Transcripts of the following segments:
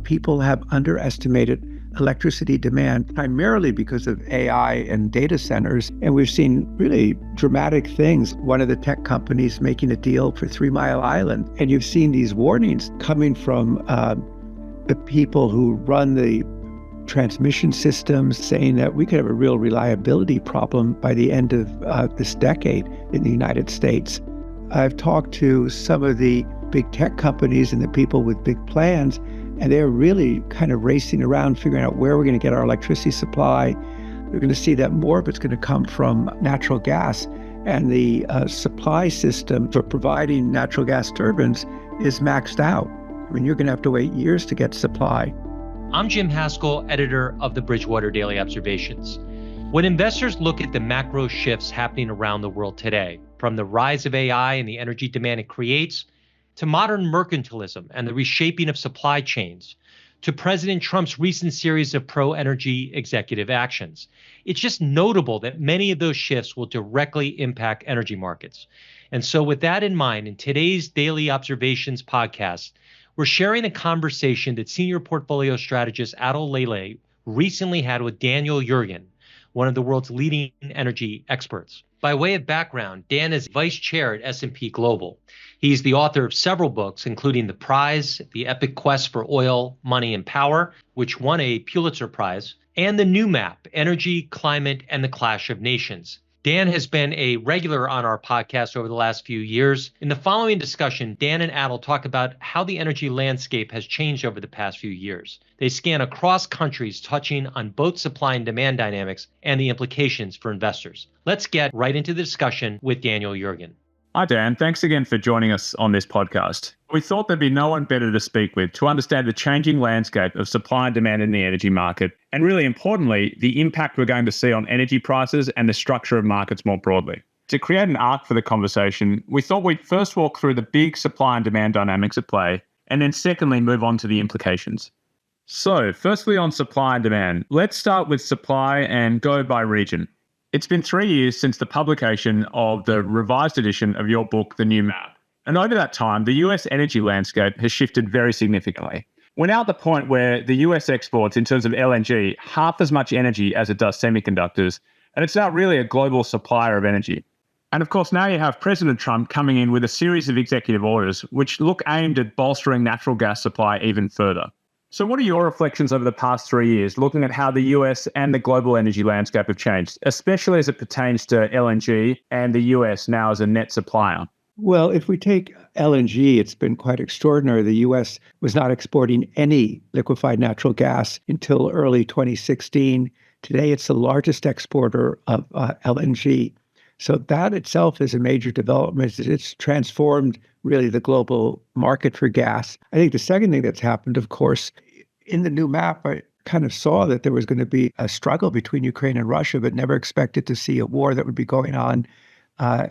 people have underestimated electricity demand primarily because of AI and data centers. And we've seen really dramatic things. One of the tech companies making a deal for 3 Mile Island. And you've seen these warnings coming from the people who run the transmission systems saying that we could have a real reliability problem by the end of this decade in the United States. I've talked to some of the big tech companies and the people with big plans, and they're really kind of racing around figuring out where we're going to get our electricity supply. We're going to see that more of it's going to come from natural gas, and the supply system for providing natural gas turbines is maxed out. I mean, you're going to have to wait years to get supply. I'm Jim Haskell, editor of the Bridgewater Daily Observations. When investors look at the macro shifts happening around the world today, from the rise of AI and the energy demand it creates, to modern mercantilism and the reshaping of supply chains, to President Trump's recent series of pro-energy executive actions, it's just notable that many of those shifts will directly impact energy markets. And so with that in mind, in today's Daily Observations podcast, we're sharing a conversation that senior portfolio strategist Atul Lele recently had with Daniel Yergin, one of the world's leading energy experts. By way of background, Dan is vice chair at S&P Global. He's the author of several books, including The Prize, The Epic Quest for Oil, Money, and Power, which won a Pulitzer Prize, and The New Map, Energy, Climate, and the Clash of Nations. Dan has been a regular on our podcast over the last few years. In the following discussion, Dan and Atul talk about how the energy landscape has changed over the past few years. They scan across countries, touching on both supply and demand dynamics and the implications for investors. Let's get right into the discussion with Daniel Yergin. Hi, Dan. Thanks again for joining us on this podcast. We thought there'd be no one better to speak with to understand the changing landscape of supply and demand in the energy market, and really importantly, the impact we're going to see on energy prices and the structure of markets more broadly. To create an arc for the conversation, we thought we'd first walk through the big supply and demand dynamics at play, and then secondly, move on to the implications. So, firstly on supply and demand, let's start with supply and go by region. It's been 3 years since the publication of the revised edition of your book, The New Map. And over that time, the US energy landscape has shifted very significantly. We're now at the point where the US exports, in terms of LNG, half as much energy as it does semiconductors, and it's now really a global supplier of energy. And of course, now you have President Trump coming in with a series of executive orders which look aimed at bolstering natural gas supply even further. So what are your reflections over the past 3 years, looking at how the US and the global energy landscape have changed, especially as it pertains to LNG and the US now as a net supplier? Well, if we take LNG, it's been quite extraordinary. The U.S. was not exporting any liquefied natural gas until early 2016. Today, it's the largest exporter of LNG. So that itself is a major development. It's transformed really the global market for gas. I think the second thing that's happened, of course, in the new map, I kind of saw that there was going to be a struggle between Ukraine and Russia, but never expected to see a war that would be going on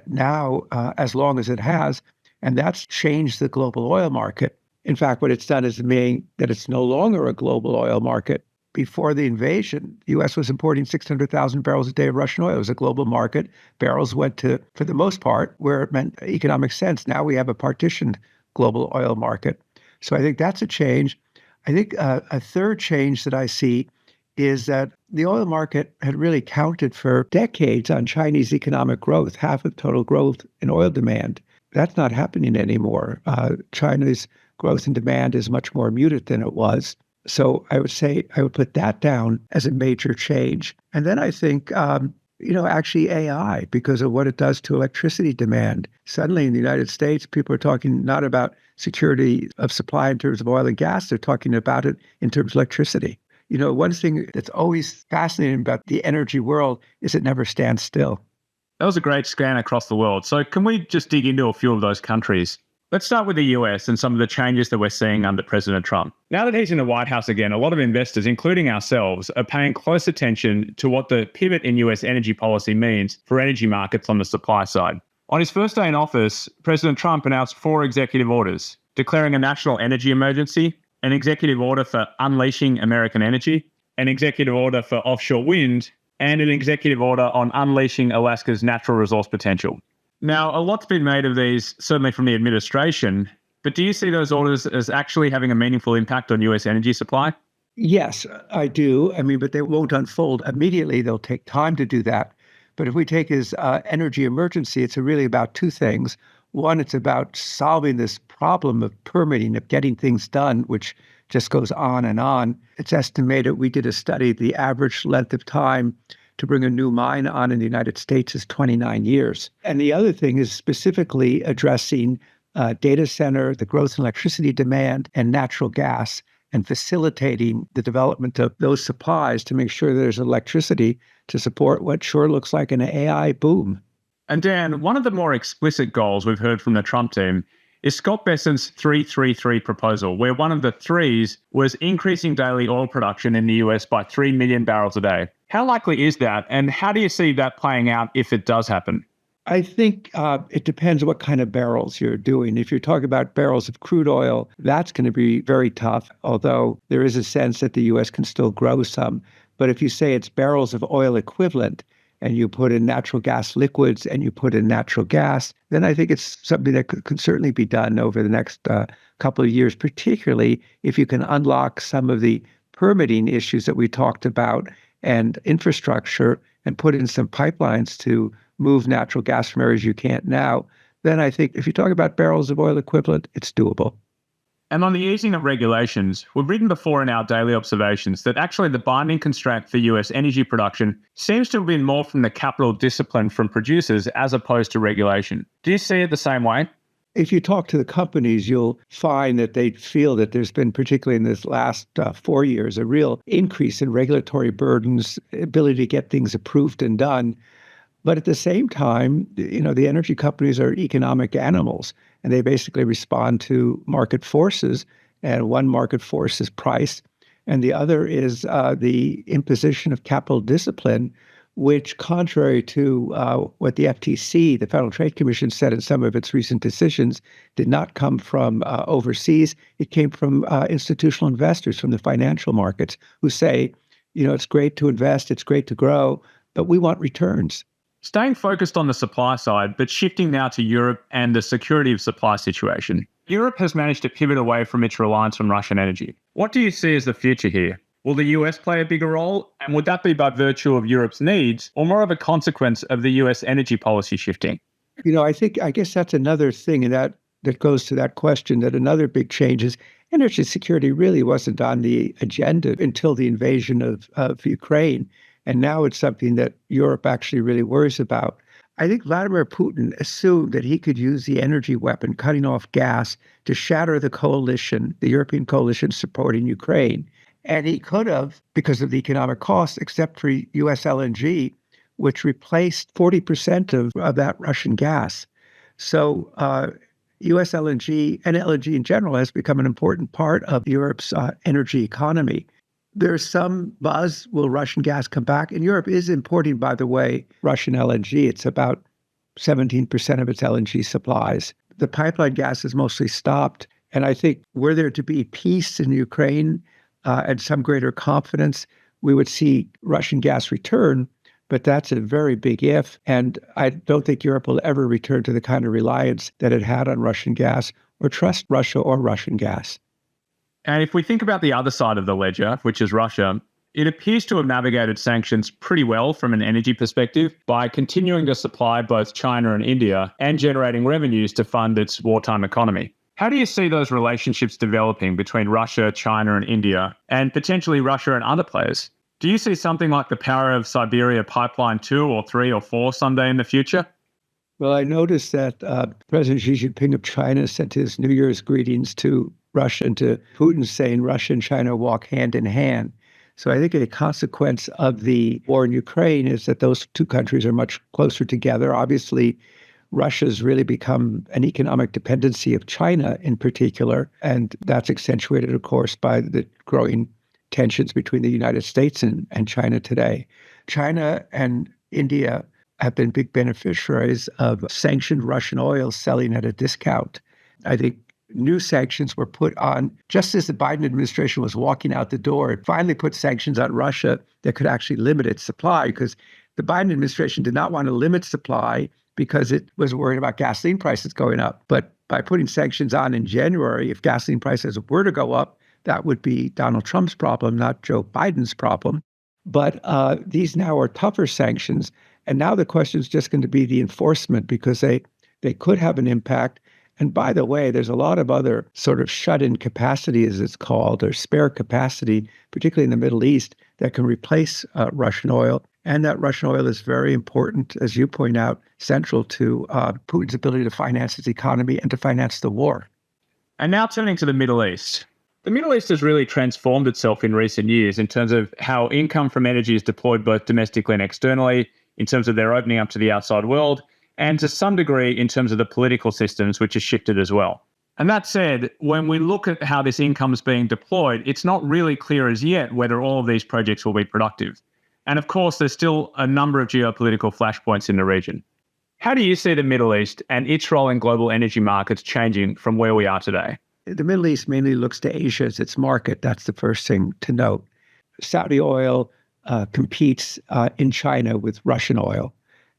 now as long as it has. And that's changed the global oil market. In fact, what it's done is mean that it's no longer a global oil market. Before the invasion, the U.S. was importing 600,000 barrels a day of Russian oil. It was a global market. Barrels went to, for the most part, where it meant economic sense. Now we have a partitioned global oil market. So I think that's a change. I think a third change that I see is that the oil market had really counted for decades on Chinese economic growth, half of total growth in oil demand. That's not happening anymore. China's growth in demand is much more muted than it was. So I would say I would put that down as a major change. And then I think, actually AI, because of what it does to electricity demand. Suddenly in the United States, people are talking not about security of supply in terms of oil and gas, they're talking about it in terms of electricity. One thing that's always fascinating about the energy world is it never stands still. That was a great scan across the world. So can we just dig into a few of those countries? Let's start with the US and some of the changes that we're seeing under President Trump. Now that he's in the White House again, a lot of investors, including ourselves, are paying close attention to what the pivot in US energy policy means for energy markets on the supply side. On his first day in office, President Trump announced 4 executive orders, declaring a national energy emergency, an executive order for unleashing American energy, an executive order for offshore wind, and an executive order on unleashing Alaska's natural resource potential. Now, a lot's been made of these, certainly from the administration, But do you see those orders as actually having a meaningful impact on US energy supply? Yes, I do. I mean, but they won't unfold immediately. They'll take time to do that. But if we take his energy emergency, it's really about two things. One, it's about solving this problem of permitting, of getting things done, which just goes on and on. It's estimated, we did a study, the average length of time to bring a new mine on in the United States is 29 years. And the other thing is specifically addressing data center, the growth in electricity demand, and natural gas, and facilitating the development of those supplies to make sure there's electricity to support what sure looks like an AI boom. And Dan, one of the more explicit goals we've heard from the Trump team is Scott Bessent's 333 proposal, where one of the threes was increasing daily oil production in the US by 3 million barrels a day. How likely is that? And how do you see that playing out if it does happen? I think it depends what kind of barrels you're doing. If you're talking about barrels of crude oil, that's going to be very tough, although there is a sense that the U.S. can still grow some. But if you say it's barrels of oil equivalent and you put in natural gas liquids and you put in natural gas, then I think it's something that can certainly be done over the next couple of years, particularly if you can unlock some of the permitting issues that we talked about and infrastructure and put in some pipelines to move natural gas from areas you can't now, then I think if you talk about barrels of oil equivalent, it's doable. And on the easing of regulations, we've written before in our daily observations that actually the binding constraint for US energy production seems to have been more from the capital discipline from producers as opposed to regulation. Do you see it the same way? If you talk to the companies, you'll find that they feel that there's been, particularly in this last 4 years, a real increase in regulatory burdens, ability to get things approved and done. But at the same time, the energy companies are economic animals, and they basically respond to market forces. And one market force is price, and the other is the imposition of capital discipline, which, contrary to what the FTC, the Federal Trade Commission, said in some of its recent decisions, did not come from overseas. It came from institutional investors, from the financial markets, who say, it's great to invest, it's great to grow, but we want returns. Staying focused on the supply side, but shifting now to Europe and the security of supply situation. Europe has managed to pivot away from its reliance on Russian energy. What do you see as the future here? Will the US play a bigger role? And would that be by virtue of Europe's needs or more of a consequence of the US energy policy shifting? I guess that's another thing, and that goes to that question, that another big change is energy security really wasn't on the agenda until the invasion of Ukraine. And now it's something that Europe actually really worries about. I think Vladimir Putin assumed that he could use the energy weapon, cutting off gas, to shatter the coalition, the European coalition supporting Ukraine. And he could have, because of the economic costs, except for U.S. LNG, which replaced 40% of that Russian gas. So U.S. LNG and LNG in general has become an important part of Europe's energy economy. There's some buzz, will Russian gas come back? And Europe is importing, by the way, Russian LNG. It's about 17% of its LNG supplies. The pipeline gas is mostly stopped. And I think were there to be peace in Ukraine and some greater confidence, we would see Russian gas return. But that's a very big if. And I don't think Europe will ever return to the kind of reliance that it had on Russian gas or trust Russia or Russian gas. And if we think about the other side of the ledger, which is Russia, it appears to have navigated sanctions pretty well from an energy perspective by continuing to supply both China and India and generating revenues to fund its wartime economy. How do you see those relationships developing between Russia, China, and India, and potentially Russia and other players? Do you see something like the Power of Siberia Pipeline 2 or 3 or 4 someday in the future? Well, I noticed that President Xi Jinping of China sent his New Year's greetings to Russia and to Putin, saying Russia and China walk hand in hand. So I think a consequence of the war in Ukraine is that those two countries are much closer together. Obviously, Russia's really become an economic dependency of China in particular, and that's accentuated, of course, by the growing tensions between the United States and China today. China and India have been big beneficiaries of sanctioned Russian oil selling at a discount. I think new sanctions were put on just as the Biden administration was walking out the door. It finally put sanctions on Russia that could actually limit its supply, because the Biden administration did not want to limit supply because it was worried about gasoline prices going up. But by putting sanctions on in January, if gasoline prices were to go up, that would be Donald Trump's problem, not Joe Biden's problem. But these now are tougher sanctions. And now the question is just going to be the enforcement because they could have an impact. And by the way, there's a lot of other sort of shut-in capacity, as it's called, or spare capacity, particularly in the Middle East, that can replace Russian oil. And that Russian oil is very important, as you point out, central to Putin's ability to finance his economy and to finance the war. And now turning to the Middle East. The Middle East has really transformed itself in recent years in terms of how income from energy is deployed both domestically and externally, in terms of their opening up to the outside world, and to some degree in terms of the political systems, which has shifted as well. And that said, when we look at how this income is being deployed, it's not really clear as yet whether all of these projects will be productive. And of course, there's still a number of geopolitical flashpoints in the region. How do you see the Middle East and its role in global energy markets changing from where we are today? The Middle East mainly looks to Asia as its market. That's the first thing to note. Saudi oil competes in China with Russian oil.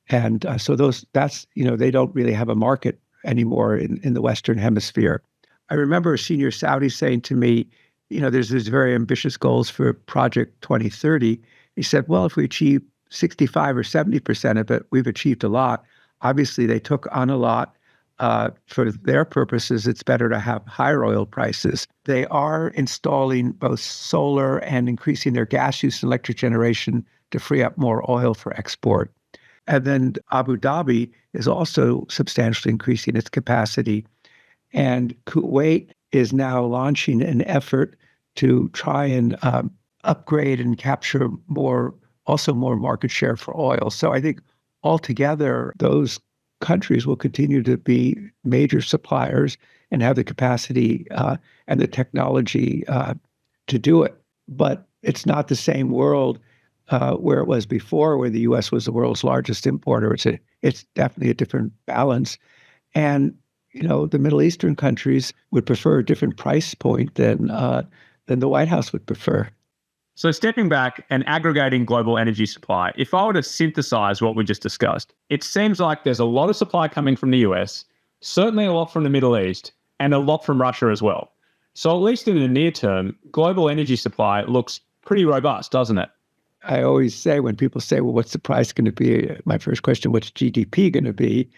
And so they don't really have a market anymore in the Western Hemisphere. I remember a senior Saudi saying to me, there's these very ambitious goals for Project 2030. He said, well, if we achieve 65 or 70% of it, we've achieved a lot. Obviously, they took on a lot. For their purposes, it's better to have higher oil prices. They are installing both solar and increasing their gas use and electric generation to free up more oil for export. And then Abu Dhabi is also substantially increasing its capacity. And Kuwait is now launching an effort to try and upgrade and capture more market share for oil. So I think altogether, those countries will continue to be major suppliers and have the capacity and the technology to do it. But it's not the same world where it was before, where the U.S. was the world's largest importer. It's definitely a different balance. And, the Middle Eastern countries would prefer a different price point than the White House would prefer. So stepping back and aggregating global energy supply, if I were to synthesize what we just discussed, it seems like there's a lot of supply coming from the US, certainly a lot from the Middle East, and a lot from Russia as well. So at least in the near term, global energy supply looks pretty robust, doesn't it? I always say when people say, well, what's the price going to be? My first question, what's GDP going to be?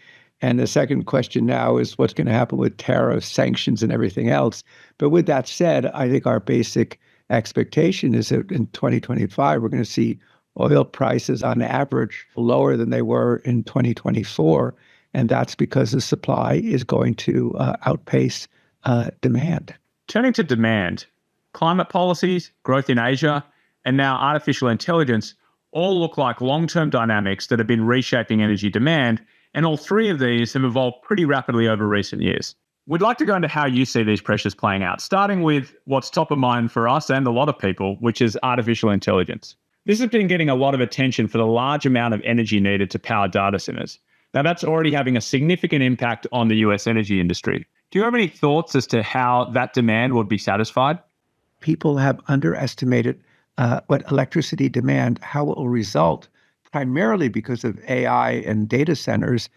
And the second question now is what's going to happen with tariffs, sanctions, and everything else. But with that said, I think our basic expectation is that in 2025, we're going to see oil prices on average lower than they were in 2024. And that's because the supply is going to outpace demand. Turning to demand, climate policies, growth in Asia, and now artificial intelligence all look like long-term dynamics that have been reshaping energy demand. And all three of these have evolved pretty rapidly over recent years. We'd like to go into how you see these pressures playing out, starting with what's top of mind for us and a lot of people, which is artificial intelligence. This has been getting a lot of attention for the large amount of energy needed to power data centers. Now, that's already having a significant impact on the US energy industry. Do you have any thoughts as to how that demand would be satisfied? People have underestimated what electricity demand, how it will result, primarily because of AI and data centers.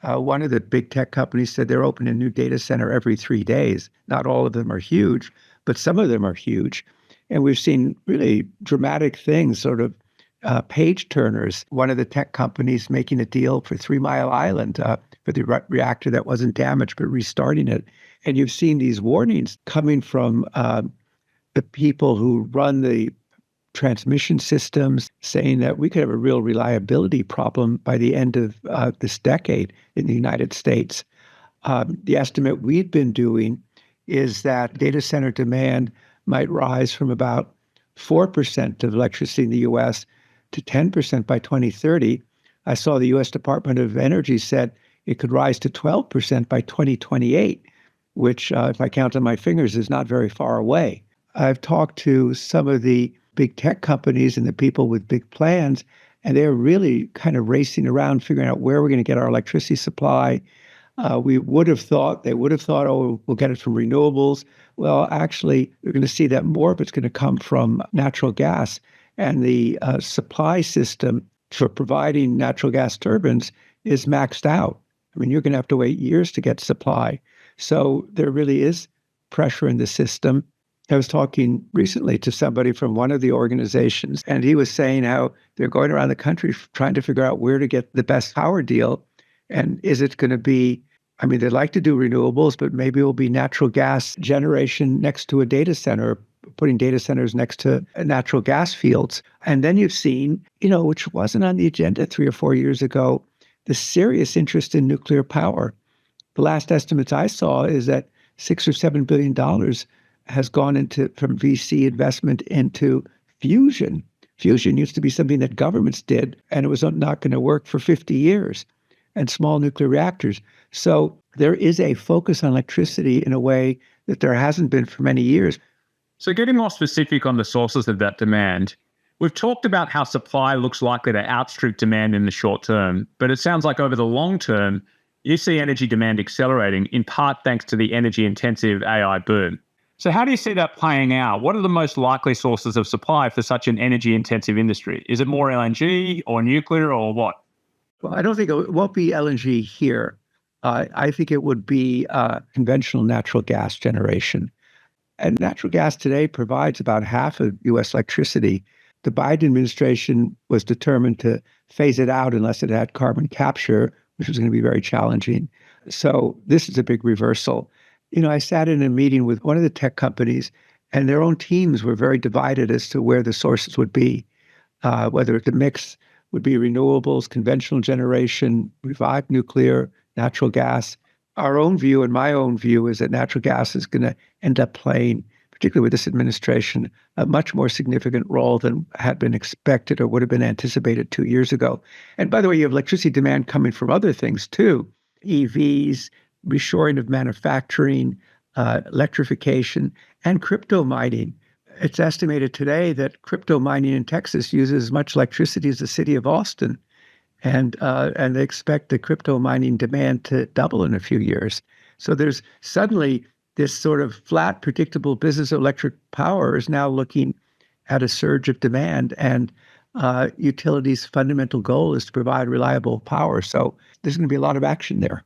One of the big tech companies said they're opening a new data center every 3 days. Not all of them are huge, but some of them are huge. And we've seen really dramatic things, sort of page turners. One of the tech companies making a deal for 3 Mile Island for the reactor that wasn't damaged, but restarting it. And you've seen these warnings coming from the people who run the transmission systems, saying that we could have a real reliability problem by the end of this decade in the United States. The estimate we've been doing is that data center demand might rise from about 4% of electricity in the U.S. to 10% by 2030. I saw the U.S. Department of Energy said it could rise to 12% by 2028, which, if I count on my fingers, is not very far away. I've talked to some of the big tech companies and the people with big plans, and they're really kind of racing around figuring out where we're going to get our electricity supply. They would have thought, oh, we'll get it from renewables. Well, actually, we're going to see that more of it's going to come from natural gas. And the supply system for providing natural gas turbines is maxed out. I mean, you're going to have to wait years to get supply. So there really is pressure in the system. I was talking recently to somebody from one of the organizations, and he was saying how they're going around the country trying to figure out where to get the best power deal. And is it going to be, I mean, they'd like to do renewables, but maybe it will be natural gas generation next to a data center, putting data centers next to natural gas fields. And then you've seen, which wasn't on the agenda 3 or 4 years ago, the serious interest in nuclear power. The last estimates I saw is that $6 or $7 billion has gone from VC investment into fusion. Fusion used to be something that governments did, and it was not going to work for 50 years, and small nuclear reactors. So there is a focus on electricity in a way that there hasn't been for many years. So getting more specific on the sources of that demand, we've talked about how supply looks likely to outstrip demand in the short term, but it sounds like over the long term, you see energy demand accelerating, in part thanks to the energy-intensive AI boom. So how do you see that playing out? What are the most likely sources of supply for such an energy-intensive industry? Is it more LNG or nuclear or what? Well, I don't think it won't be LNG here. I think it would be conventional natural gas generation. And natural gas today provides about half of U.S. electricity. The Biden administration was determined to phase it out unless it had carbon capture, which was going to be very challenging. So this is a big reversal. I sat in a meeting with one of the tech companies, and their own teams were very divided as to where the sources would be, whether the mix would be renewables, conventional generation, revived nuclear, natural gas. Our own view and my own view is that natural gas is going to end up playing, particularly with this administration, a much more significant role than had been expected or would have been anticipated 2 years ago. And by the way, you have electricity demand coming from other things too, EVs, reshoring of manufacturing, electrification, and crypto mining. It's estimated today that crypto mining in Texas uses as much electricity as the city of Austin. And they expect the crypto mining demand to double in a few years. So there's suddenly this sort of flat, predictable business of electric power is now looking at a surge of demand. And utilities' fundamental goal is to provide reliable power. So there's going to be a lot of action there.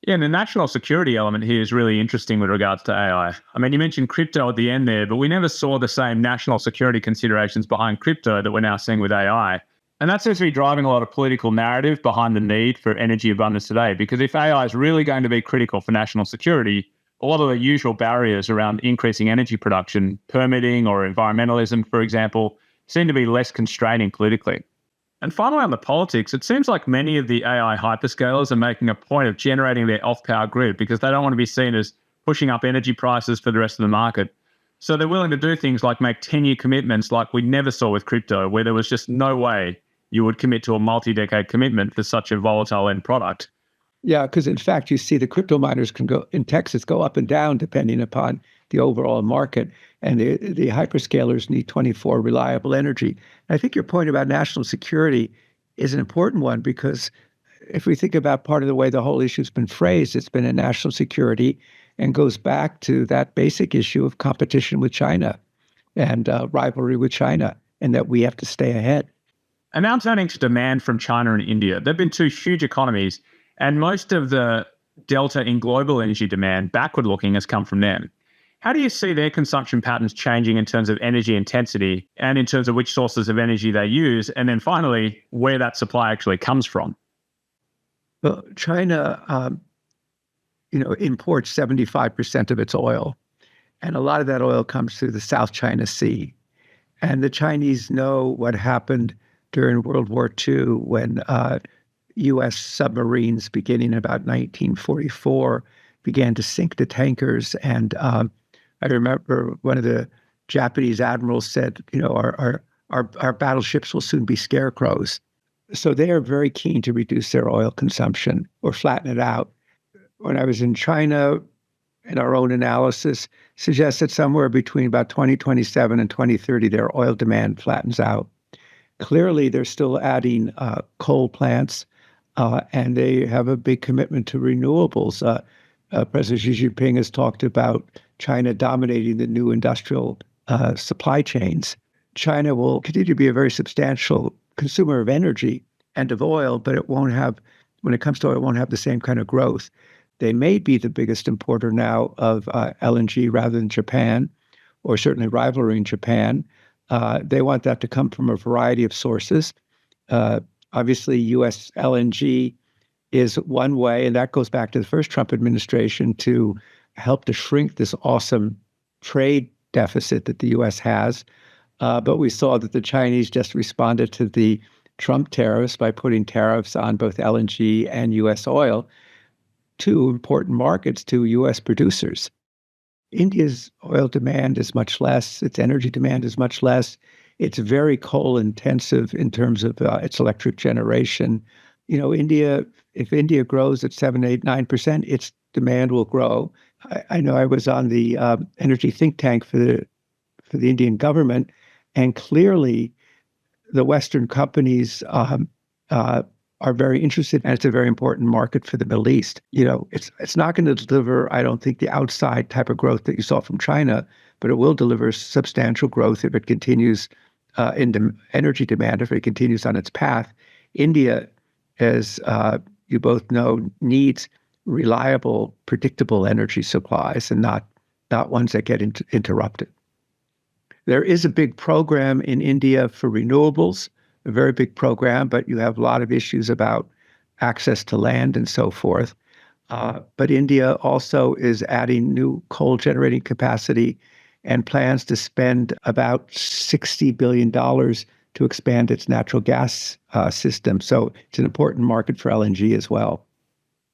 Yeah, and the national security element here is really interesting with regards to AI. I mean, you mentioned crypto at the end there, but we never saw the same national security considerations behind crypto that we're now seeing with AI. And that seems to be driving a lot of political narrative behind the need for energy abundance today, because if AI is really going to be critical for national security, a lot of the usual barriers around increasing energy production, permitting or environmentalism, for example, seem to be less constraining politically. And finally, on the politics, it seems like many of the AI hyperscalers are making a point of generating their off-power grid because they don't want to be seen as pushing up energy prices for the rest of the market. So they're willing to do things like make 10-year commitments like we never saw with crypto, where there was just no way you would commit to a multi-decade commitment for such a volatile end product. Yeah, because in fact, you see the crypto miners can go in Texas go up and down depending upon the overall market. And the hyperscalers need 24 reliable energy. And I think your point about national security is an important one because if we think about part of the way the whole issue has been phrased, it's been a national security and goes back to that basic issue of competition with China and rivalry with China, and that we have to stay ahead. And now turning to demand from China and India. They've been two huge economies, and most of the delta in global energy demand, backward-looking, has come from them. How do you see their consumption patterns changing in terms of energy intensity and in terms of which sources of energy they use? And then finally, where that supply actually comes from? Well, China, imports 75% of its oil. And a lot of that oil comes through the South China Sea. And the Chinese know what happened during World War II when U.S. submarines, beginning about 1944, began to sink the tankers. And I remember one of the Japanese admirals said, our battleships will soon be scarecrows. So they are very keen to reduce their oil consumption or flatten it out. When I was in China, and our own analysis suggests that somewhere between about 2027 and 2030, their oil demand flattens out. Clearly, they're still adding coal plants, and they have a big commitment to renewables. President Xi Jinping has talked about China dominating the new industrial supply chains. China will continue to be a very substantial consumer of energy and of oil, but it won't have, when it comes to oil, it won't have the same kind of growth. They may be the biggest importer now of LNG rather than Japan, or certainly rivaling Japan. They want that to come from a variety of sources. Obviously, U.S. LNG is one way, and that goes back to the first Trump administration to help to shrink this awesome trade deficit that the U.S. has. But we saw that the Chinese just responded to the Trump tariffs by putting tariffs on both LNG and U.S. oil, two important markets to U.S. producers. India's oil demand is much less. Its energy demand is much less. It's very coal intensive in terms of its electric generation. India, if India grows at 7, 8, 9%, its demand will grow. I know I was on the energy think tank for the Indian government, and clearly the Western companies are very interested, and it's a very important market for the Middle East. It's not going to deliver, I don't think, the outside type of growth that you saw from China, but it will deliver substantial growth if it continues in energy demand, if it continues on its path. India, as you both know, needs reliable, predictable energy supplies and not ones that get interrupted. There is a big program in India for renewables, a very big program, but you have a lot of issues about access to land and so forth. But India also is adding new coal generating capacity and plans to spend about $60 billion to expand its natural gas system. So it's an important market for LNG as well.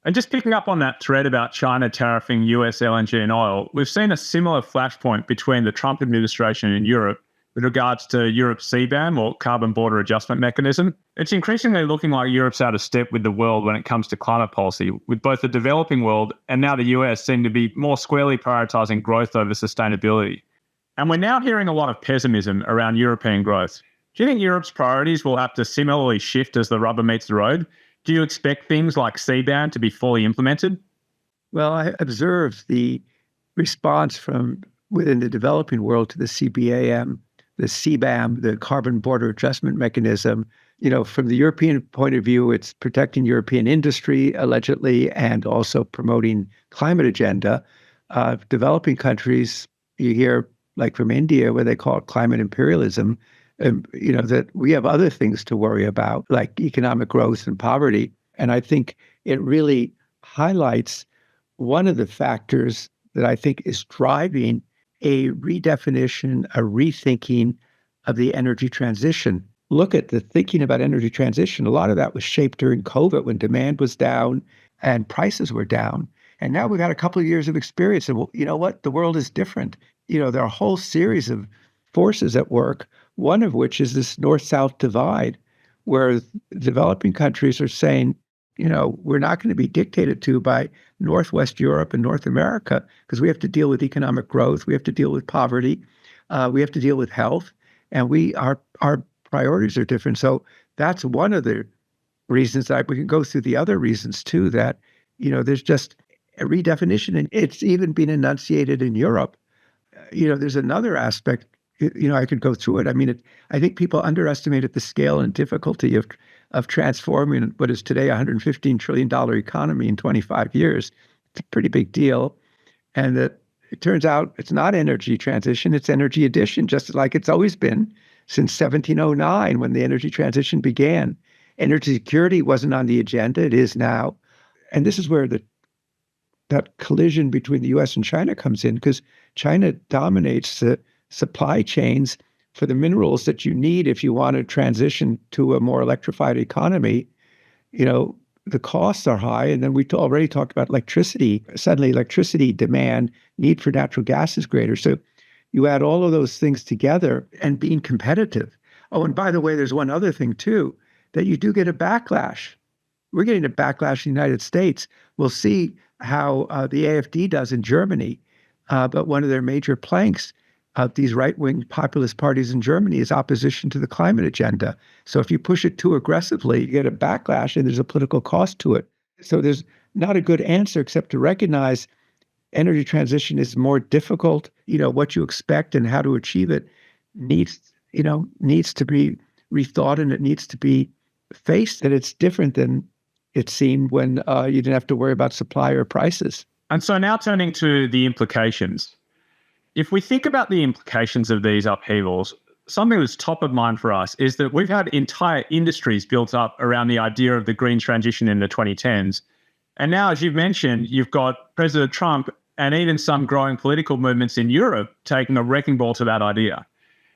And just picking up on that thread about China tariffing US LNG and oil, we've seen a similar flashpoint between the Trump administration and Europe with regards to Europe's CBAM, or Carbon Border Adjustment Mechanism. It's increasingly looking like Europe's out of step with the world when it comes to climate policy, with both the developing world and now the US seem to be more squarely prioritizing growth over sustainability. And we're now hearing a lot of pessimism around European growth. Do you think Europe's priorities will have to similarly shift as the rubber meets the road? Do you expect things like CBAM to be fully implemented? Well, I observed the response from within the developing world to the CBAM, the CBAM, the Carbon Border Adjustment Mechanism. From the European point of view, it's protecting European industry, allegedly, and also promoting climate agenda. Developing countries, you hear, like from India, where they call it climate imperialism, that we have other things to worry about, like economic growth and poverty. And I think it really highlights one of the factors that I think is driving a redefinition, a rethinking of the energy transition. Look at the thinking about energy transition. A lot of that was shaped during COVID when demand was down and prices were down. And now we've had a couple of years of experience. And you know what? The world is different. There are a whole series of forces at work, one of which is this north-south divide, where developing countries are saying, we're not going to be dictated to by Northwest Europe and North America, because we have to deal with economic growth, we have to deal with poverty, we have to deal with health, and our priorities are different. So that's one of the reasons that we can go through the other reasons too, that, there's just a redefinition, and it's even been enunciated in Europe. There's another aspect, I could go through it. I mean, I think people underestimated the scale and difficulty of transforming what is today a $115 trillion economy in 25 years. It's a pretty big deal. And that it turns out it's not energy transition, it's energy addition, just like it's always been since 1709 when the energy transition began. Energy security wasn't on the agenda, it is now. And this is where that collision between the US and China comes in, because China dominates the supply chains for the minerals that you need if you want to transition to a more electrified economy. The costs are high. And then we already talked about electricity. Suddenly electricity demand, need for natural gas is greater. So you add all of those things together and being competitive. Oh, and by the way, there's one other thing too, that you do get a backlash. We're getting a backlash in the United States. We'll see how the AfD does in Germany. But one of their major planks of these right-wing populist parties in Germany is opposition to the climate agenda. So if you push it too aggressively, you get a backlash and there's a political cost to it. So there's not a good answer except to recognize energy transition is more difficult. What you expect and how to achieve it needs to be rethought, and it needs to be faced that it's different than, it seemed, when you didn't have to worry about supply or prices. And so now turning to the implications. If we think about the implications of these upheavals, something that's top of mind for us is that we've had entire industries built up around the idea of the green transition in the 2010s. And now, as you've mentioned, you've got President Trump and even some growing political movements in Europe taking a wrecking ball to that idea.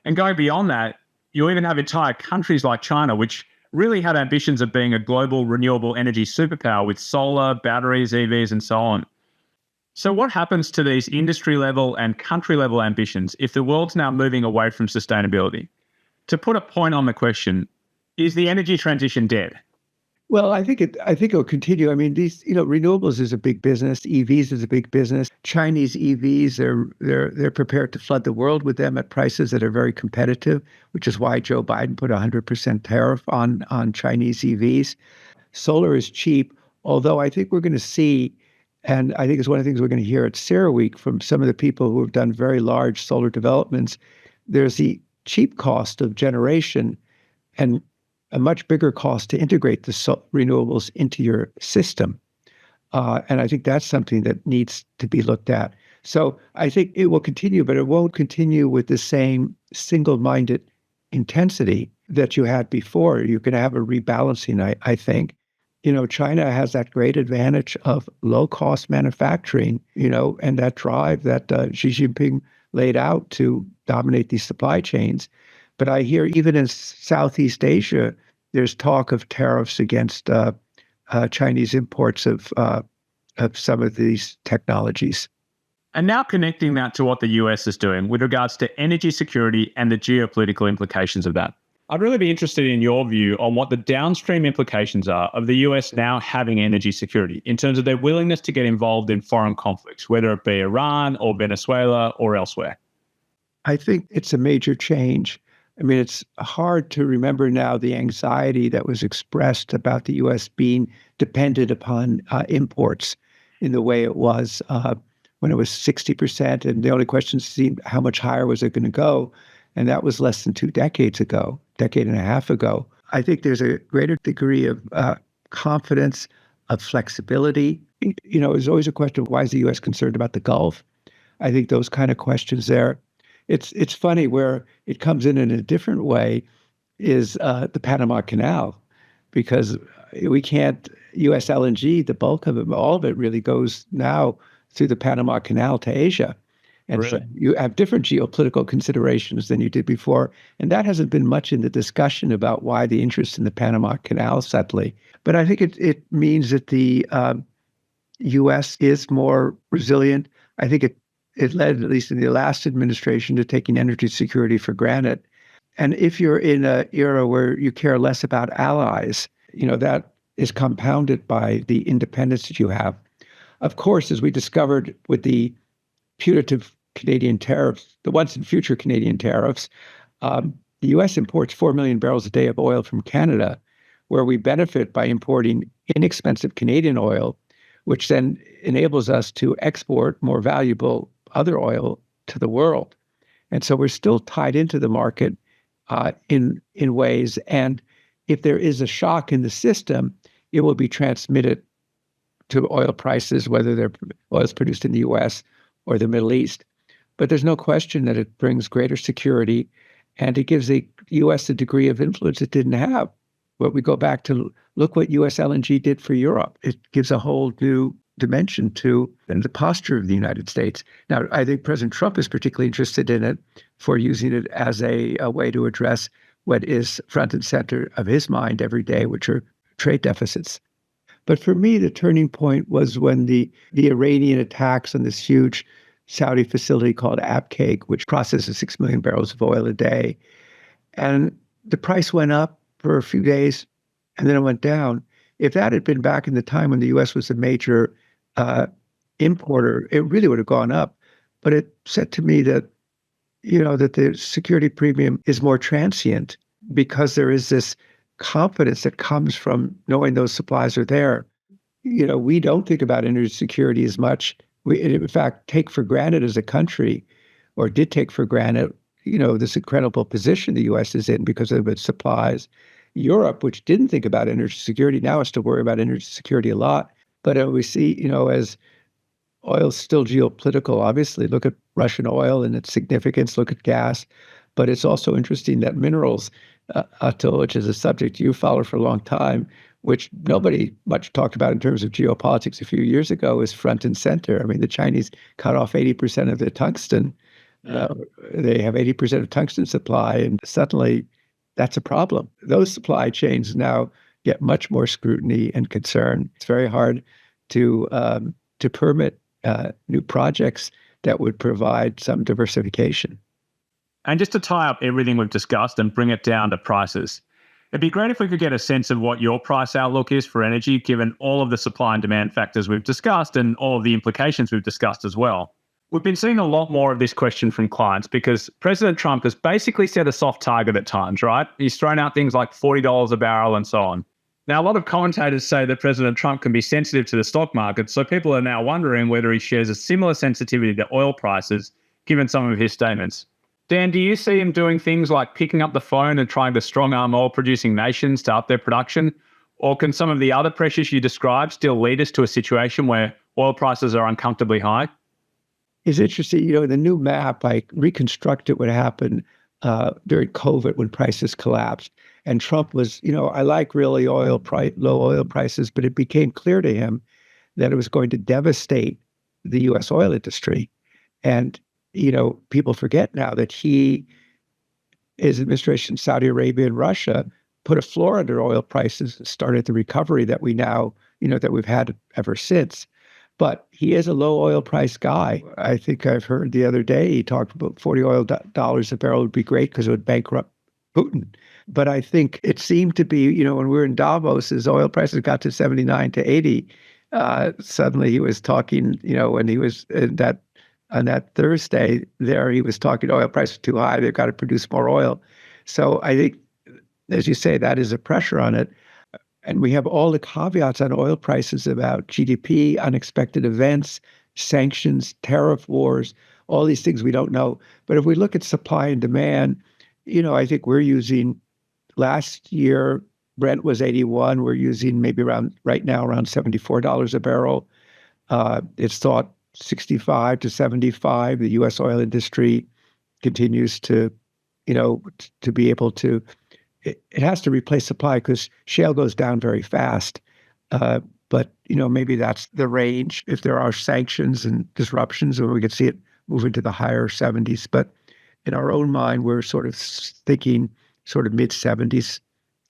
And going beyond that, you even have entire countries like China, which really had ambitions of being a global renewable energy superpower with solar, batteries, EVs, and so on. So what happens to these industry level and country level ambitions if the world's now moving away from sustainability? To put a point on the question, is the energy transition dead? Well, I think it'll continue. I mean, renewables is a big business. EVs is a big business. Chinese EVs, they're prepared to flood the world with them at prices that are very competitive, which is why Joe Biden put a 100% tariff on Chinese EVs. Solar is cheap, although I think we're going to see, and I think it's one of the things we're going to hear at CERAWeek from some of the people who have done very large solar developments. There's the cheap cost of generation and a much bigger cost to integrate the renewables into your system. And I think that's something that needs to be looked at. So I think it will continue, but it won't continue with the same single-minded intensity that you had before. You're going to have a rebalancing, I think. China has that great advantage of low-cost manufacturing, and that drive that Xi Jinping laid out to dominate these supply chains. But I hear even in Southeast Asia, there's talk of tariffs against Chinese imports of some of these technologies. And now connecting that to what the US is doing with regards to energy security and the geopolitical implications of that. I'd really be interested in your view on what the downstream implications are of the US now having energy security in terms of their willingness to get involved in foreign conflicts, whether it be Iran or Venezuela or elsewhere. I think it's a major change. I mean, it's hard to remember now the anxiety that was expressed about the U.S. being dependent upon imports in the way it was when it was 60%. And the only question seemed how much higher was it going to go? And that was less than 2 decades ago, decade and a half ago. I think there's a greater degree of confidence, of flexibility. There's always a question of why is the U.S. concerned about the Gulf? I think those kind of questions there. It's funny where it comes in a different way is the Panama Canal, because we can't, U.S. LNG, the bulk of it, all of it really goes now through the Panama Canal to Asia. And Really? so you have different geopolitical considerations than you did before. And that hasn't been much in the discussion about why the interest in the Panama Canal suddenly. But I think it means that the U.S. is more resilient. I think it led, at least in the last administration, to taking energy security for granted. And if you're in an era where you care less about allies, that is compounded by the independence that you have. Of course, as we discovered with the putative Canadian tariffs, the once and future Canadian tariffs, the U.S. imports 4 million barrels a day of oil from Canada, where we benefit by importing inexpensive Canadian oil, which then enables us to export more valuable other oil to the world. And so we're still tied into the market in ways. And if there is a shock in the system, it will be transmitted to oil prices, whether oil is produced in the U.S. or the Middle East. But there's no question that it brings greater security, and it gives the U.S. a degree of influence it didn't have. But we go back to look what U.S. LNG did for Europe. It gives a whole new dimension to the posture of the United States. Now, I think President Trump is particularly interested in it for using it as a way to address what is front and center of his mind every day, which are trade deficits. But for me, the turning point was when the Iranian attacks on this huge Saudi facility called Abqaiq, which processes 6 million barrels of oil a day. And the price went up for a few days, and then it went down. If that had been back in the time when the U.S. was a major importer, it really would have gone up. But it said to me that, that the security premium is more transient because there is this confidence that comes from knowing those supplies are there. We don't think about energy security as much. We, in fact, take for granted as a country, or did take for granted, this incredible position the U.S. is in because of its supplies. Europe, which didn't think about energy security, now has to worry about energy security a lot. But we see, as oil's still geopolitical, obviously. Look at Russian oil and its significance. Look at gas. But it's also interesting that minerals, Atul, which is a subject you followed for a long time, which nobody much talked about in terms of geopolitics a few years ago, is front and center. I mean, the Chinese cut off 80% of the tungsten. They have 80% of tungsten supply, and suddenly that's a problem. Those supply chains now get much more scrutiny and concern. It's very hard to permit new projects that would provide some diversification. And just to tie up everything we've discussed and bring it down to prices, it'd be great if we could get a sense of what your price outlook is for energy, given all of the supply and demand factors we've discussed and all of the implications we've discussed as well. We've been seeing a lot more of this question from clients because President Trump has basically set a soft target at times, right? He's thrown out things like $40 a barrel and so on. Now, a lot of commentators say that President Trump can be sensitive to the stock market, so people are now wondering whether he shares a similar sensitivity to oil prices, given some of his statements. Dan, do you see him doing things like picking up the phone and trying to strong-arm oil-producing nations to up their production? Or can some of the other pressures you described still lead us to a situation where oil prices are uncomfortably high? It's interesting, the new map, I reconstructed what happened during COVID when prices collapsed. And Trump was, I like really low oil prices, but it became clear to him that it was going to devastate the U.S. oil industry. And, people forget now that his administration, Saudi Arabia and Russia, put a floor under oil prices and started the recovery that we now, that we've had ever since. But he is a low oil price guy. I think I've heard the other day he talked about $40 a barrel would be great because it would bankrupt Putin. But I think it seemed to be, when we were in Davos, as oil prices got to 79 to 80, suddenly he was talking, when he was on that Thursday there, he was talking oil prices too high. They've got to produce more oil. So I think, as you say, that is a pressure on it. And we have all the caveats on oil prices about GDP, unexpected events, sanctions, tariff wars, all these things we don't know. But if we look at supply and demand, I think we're using last year, Brent was 81. We're using maybe right now around $74 a barrel. It's thought 65 to 75. The U.S. oil industry continues to be able to, it has to replace supply because shale goes down very fast. But, maybe that's the range. If there are sanctions and disruptions, or we could see it move into the higher 70s. But in our own mind, we're sort of thinking sort of mid-70s,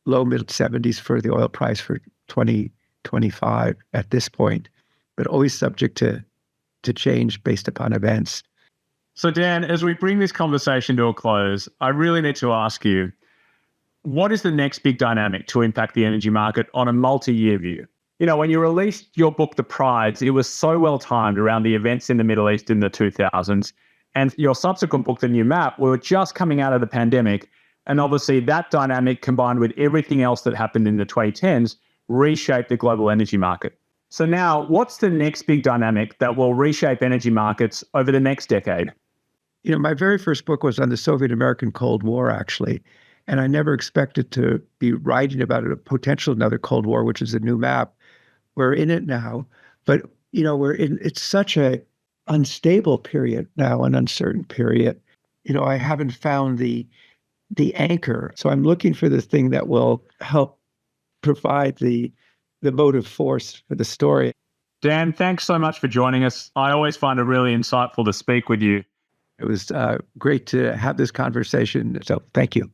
low mid-70s for the oil price for 2025 at this point, but always subject to change based upon events. So Dan, as we bring this conversation to a close, I really need to ask you, what is the next big dynamic to impact the energy market on a multi-year view? When you released your book, The Prize, it was so well timed around the events in the Middle East in the 2000s. And your subsequent book, The New Map, we were just coming out of the pandemic. And obviously that dynamic combined with everything else that happened in the 2010s reshaped the global energy market. So now what's the next big dynamic that will reshape energy markets over the next decade? My very first book was on the Soviet-American Cold War, actually. And I never expected to be writing about a potential another Cold War, which is a new map. We're in it now, but it's such a unstable period now, an uncertain period. I haven't found the anchor. So I'm looking for the thing that will help provide the motive force for the story. Dan, thanks so much for joining us. I always find it really insightful to speak with you. It was great to have this conversation. So thank you.